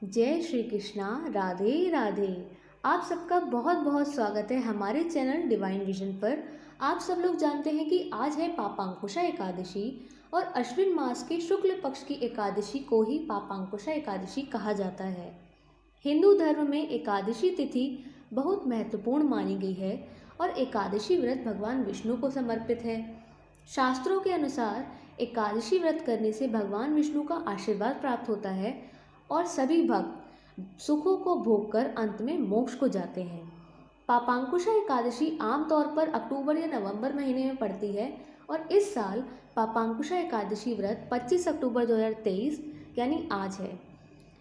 जय श्री कृष्णा। राधे राधे। आप सबका बहुत बहुत स्वागत है हमारे चैनल डिवाइन विजन पर। आप सब लोग जानते हैं कि आज है पापांकुशा एकादशी और अश्विन मास के शुक्ल पक्ष की एकादशी को ही पापांकुशा एकादशी कहा जाता है। हिंदू धर्म में एकादशी तिथि बहुत महत्वपूर्ण मानी गई है और एकादशी व्रत भगवान विष्णु को समर्पित है। शास्त्रों के अनुसार एकादशी व्रत करने से भगवान विष्णु का आशीर्वाद प्राप्त होता है और सभी भक्त सुखों को भोगकर अंत में मोक्ष को जाते हैं। पापांकुशा एकादशी आमतौर पर अक्टूबर या नवंबर महीने में पड़ती है और इस साल पापांकुशा एकादशी व्रत 25 अक्टूबर 2023 यानी आज है।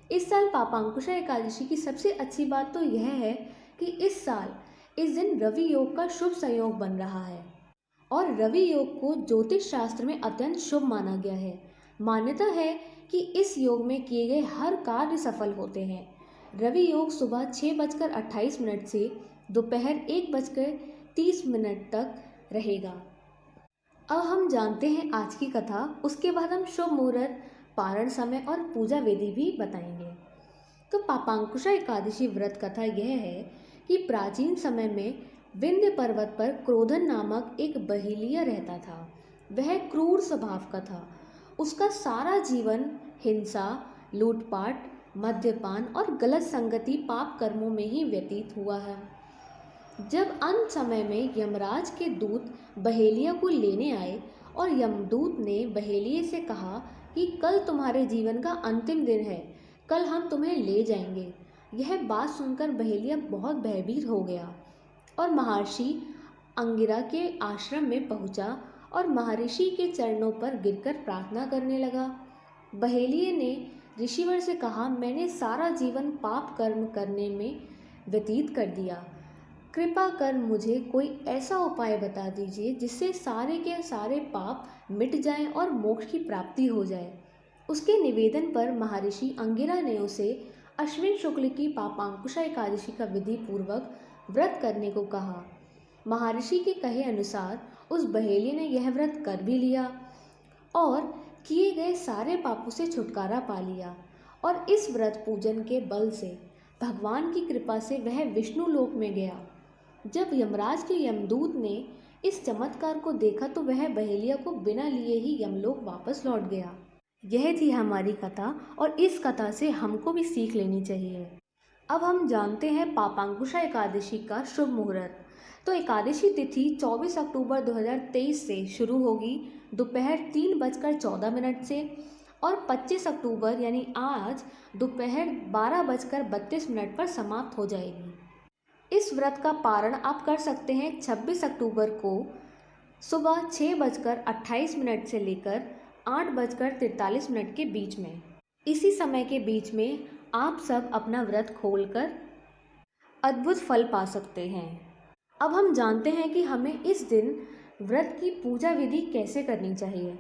इस साल पापांकुशा एकादशी की सबसे अच्छी बात तो यह है कि इस साल इस दिन रवि योग का शुभ संयोग बन रहा है और रवि योग को ज्योतिष शास्त्र में अत्यंत शुभ माना गया है। मान्यता है कि इस योग में किए गए हर कार्य सफल होते हैं। रवि योग सुबह 6:28 से दोपहर 1:30 तक रहेगा। अब हम जानते हैं आज की कथा, उसके बाद हम शुभ मुहूर्त, पारण समय और पूजा विधि भी बताएंगे। तो पापांकुशा एकादशी व्रत कथा यह है कि प्राचीन समय में विंध्य पर्वत पर क्रोधन नामक एक बहेलिया रहता था। वह क्रूर स्वभाव का था। उसका सारा जीवन हिंसा, लूटपाट, मद्यपान और गलत संगति पाप कर्मों में ही व्यतीत हुआ है। जब अंत समय में यमराज के दूत बहेलिया को लेने आए और यमदूत ने बहेलिये से कहा कि कल तुम्हारे जीवन का अंतिम दिन है, कल हम तुम्हें ले जाएंगे। यह बात सुनकर बहेलिया बहुत भयभीत हो गया और महर्षि अंगिरा के आश्रम में पहुंचा और महर्षि के चरणों पर गिरकर प्रार्थना करने लगा। बहेलिये ने ऋषिवर से कहा, मैंने सारा जीवन पाप कर्म करने में व्यतीत कर दिया। कृपा कर मुझे कोई ऐसा उपाय बता दीजिए जिससे सारे के सारे पाप मिट जाएं और मोक्ष की प्राप्ति हो जाए। उसके निवेदन पर महर्षि अंगिरा ने उसे अश्विन शुक्ल की पापांकुशा एकादशी का विधि पूर्वक व्रत करने को कहा। महर्षि के कहे अनुसार उस बहेलिये ने यह व्रत कर भी लिया और किए गए सारे पापों से छुटकारा पा लिया और इस व्रत पूजन के बल से भगवान की कृपा से वह विष्णु लोक में गया। जब यमराज के यमदूत ने इस चमत्कार को देखा तो वह बहेलिया को बिना लिए ही यमलोक वापस लौट गया। यह थी हमारी कथा और इस कथा से हमको भी सीख लेनी चाहिए। अब हम जानते हैं पापांकुशा एकादशी का शुभ मुहूर्त। तो एकादशी तिथि 24 अक्टूबर 2023 से शुरू होगी दोपहर 3:14 से और 25 अक्टूबर यानी आज दोपहर 12:32 पर समाप्त हो जाएगी। इस व्रत का पारण आप कर सकते हैं 26 अक्टूबर को सुबह 6:28 से लेकर 8:43 के बीच में। इसी समय के बीच में आप सब अपना व्रत खोलकर अद्भुत फल पा सकते हैं। अब हम जानते हैं कि हमें इस दिन व्रत की पूजा विधि कैसे करनी चाहिए।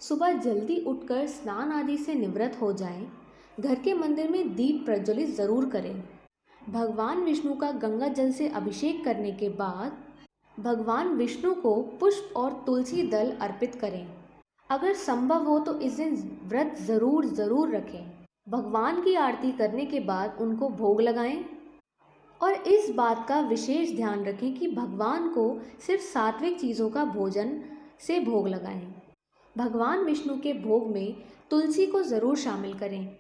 सुबह जल्दी उठकर स्नान आदि से निवृत्त हो जाएं। घर के मंदिर में दीप प्रज्वलित जरूर करें। भगवान विष्णु का गंगा जल से अभिषेक करने के बाद भगवान विष्णु को पुष्प और तुलसी दल अर्पित करें। अगर संभव हो तो इस दिन व्रत जरूर रखें। भगवान की आरती करने के बाद उनको भोग लगाएं और इस बात का विशेष ध्यान रखें कि भगवान को सिर्फ सात्विक चीज़ों का भोजन से भोग लगाएं। भगवान विष्णु के भोग में तुलसी को ज़रूर शामिल करें।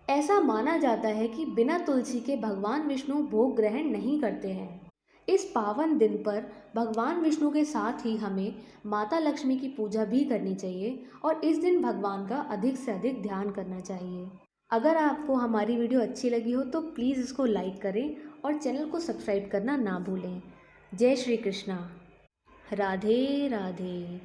ऐसा माना जाता है कि बिना तुलसी के भगवान विष्णु भोग ग्रहण नहीं करते हैं। इस पावन दिन पर भगवान विष्णु के साथ ही हमें माता लक्ष्मी की पूजा भी करनी चाहिए और इस दिन भगवान का अधिक से अधिक ध्यान करना चाहिए। अगर आपको हमारी वीडियो अच्छी लगी हो तो प्लीज़ इसको लाइक करें और चैनल को सब्सक्राइब करना ना भूलें। जय श्री कृष्णा। राधे राधे।